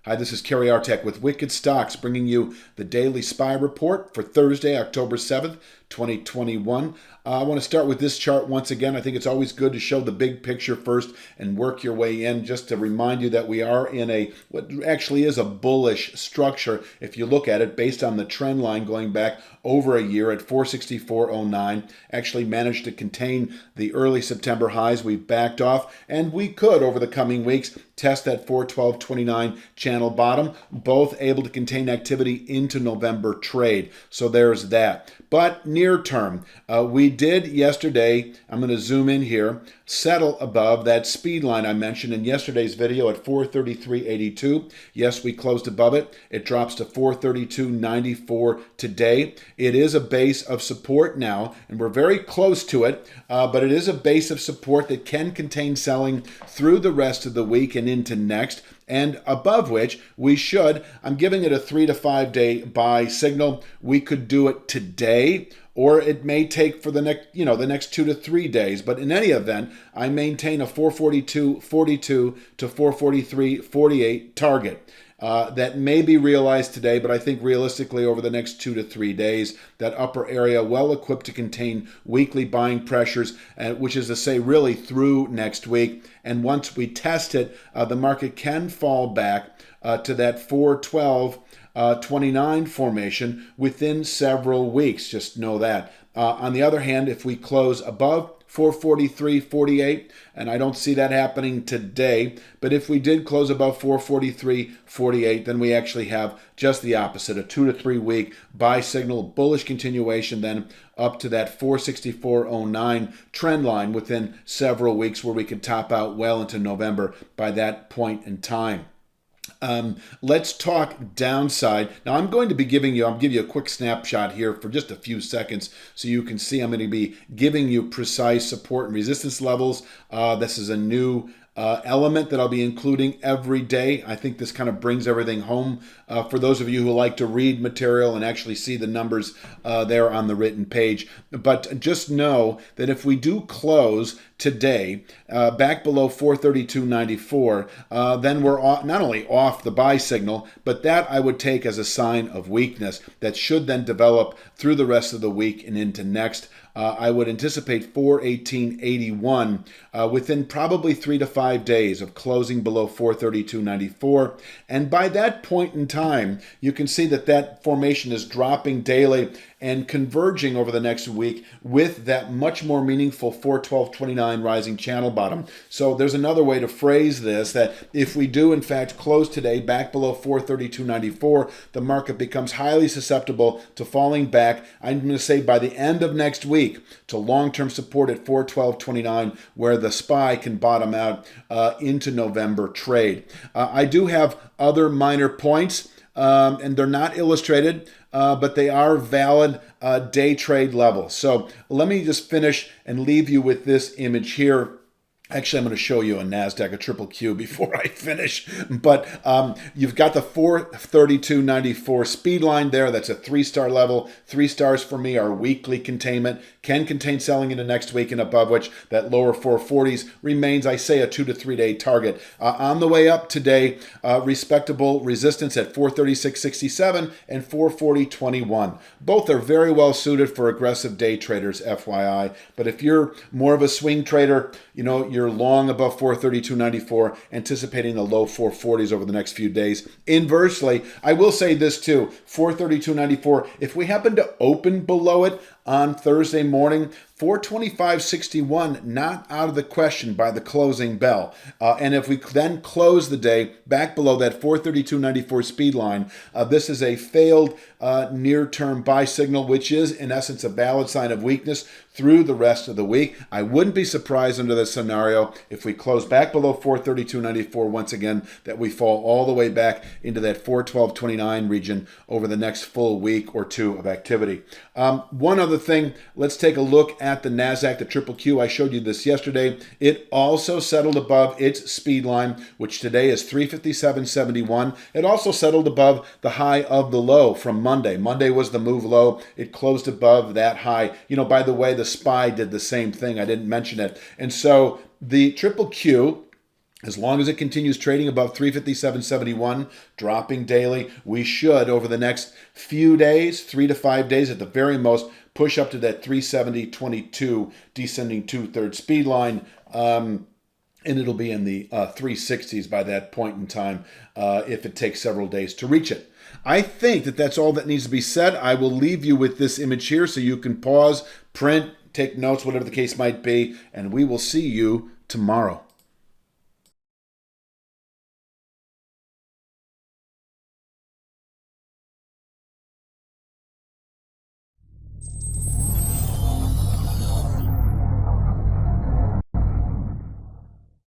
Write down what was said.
Hi, this is Kerry Artek with Wicked Stocks, bringing you the daily SPY report for Thursday, October 7th, 2021. I want to start with this chart once again. I think it's always good to show the big picture first and work your way in, just to remind you that we are in what actually is a bullish structure if you look at it based on the trend line going back over a year at 464.09. Actually managed to contain the early September highs. We've backed off, and we could over the coming weeks test that 412.29 channel bottom, both able to contain activity into November trade. So there's that. But near term, we did yesterday, I'm going to zoom in here, settle above that speed line I mentioned in yesterday's video at 433.82. Yes, we closed above it. It drops to 432.94 today. It is a base of support now, and we're very close to it, but it is a base of support that can contain selling through the rest of the week and into next, and above which we should, I'm giving it a 3 to 5 day buy signal. We could do it today, or it may take for the next 2 to 3 days. But in any event, I maintain a 442.42 to 443.48 target. That may be realized today, but I think realistically over the next 2 to 3 days, that upper area well equipped to contain weekly buying pressures, which is to say really through next week. And once we test it, the market can fall back to that 412.29 formation within several weeks. Just know that. On the other hand, if we close above 443.48, and I don't see that happening today, but if we did close above 443.48, then we actually have just the opposite, a 2 to 3 week buy signal, bullish continuation, then up to that 464.09 trend line within several weeks, where we could top out well into November by that point in time. Let's talk downside. Now I'll give you a quick snapshot here for just a few seconds so you can see I'm going to be giving you precise support and resistance levels. This is a new element that I'll be including every day. I think this kind of brings everything home for those of you who like to read material and actually see the numbers there on the written page. But just know that if we do close today back below 432.94, then we're not only off the buy signal, but that I would take as a sign of weakness that should then develop through the rest of the week and into next. I would anticipate 418.81 within probably 3 to 5 days of closing below 432.94. And by that point in time, you can see that that formation is dropping daily and converging over the next week with that much more meaningful 412.29 rising channel bottom. So there's another way to phrase this, that if we do in fact close today back below 432.94, the market becomes highly susceptible to falling back, I'm going to say by the end of next week, to long-term support at 412.29, where the SPY can bottom out into November trade. I do have other minor points, and they're not illustrated, but they are valid day trade levels. So let me just finish and leave you with this image here. Actually, I'm going to show you a NASDAQ, a triple Q, before I finish. But you've got the 432.94 speed line there. That's a 3-star level. 3 stars for me are weekly containment. Can contain selling into next week, and above which that lower 440s remains, I say, a 2 to 3 day target. On the way up today, respectable resistance at 436.67 and 440.21. Both are very well suited for aggressive day traders, FYI. But if you're more of a swing trader, you're long above 432.94, anticipating the low 440s over the next few days. Inversely, I will say this too, 432.94, if we happen to open below it on Thursday morning, 425.61 not out of the question by the closing bell. And if we then close the day back below that 432.94 speed line, this is a failed near-term buy signal, which is in essence a valid sign of weakness through the rest of the week. I wouldn't be surprised under this scenario if we close back below 432.94 once again, that we fall all the way back into that 412.29 region over the next full week or two of activity. One other thing, let's take a look at the NASDAQ, the triple Q. I showed you this yesterday. It also settled above its speed line, which today is 357.71. It also settled above the high of the low from Monday. Monday was the move low. It closed above that high. By the way, the SPY did the same thing. I didn't mention it. And so the triple Q As long as it continues trading above 357.71, dropping daily, we should, over the next few days, 3 to 5 days at the very most, push up to that 370.22 descending two-thirds speed line. And it'll be in the 360s by that point in time if it takes several days to reach it. I think that that's all that needs to be said. I will leave you with this image here so you can pause, print, take notes, whatever the case might be, and we will see you tomorrow.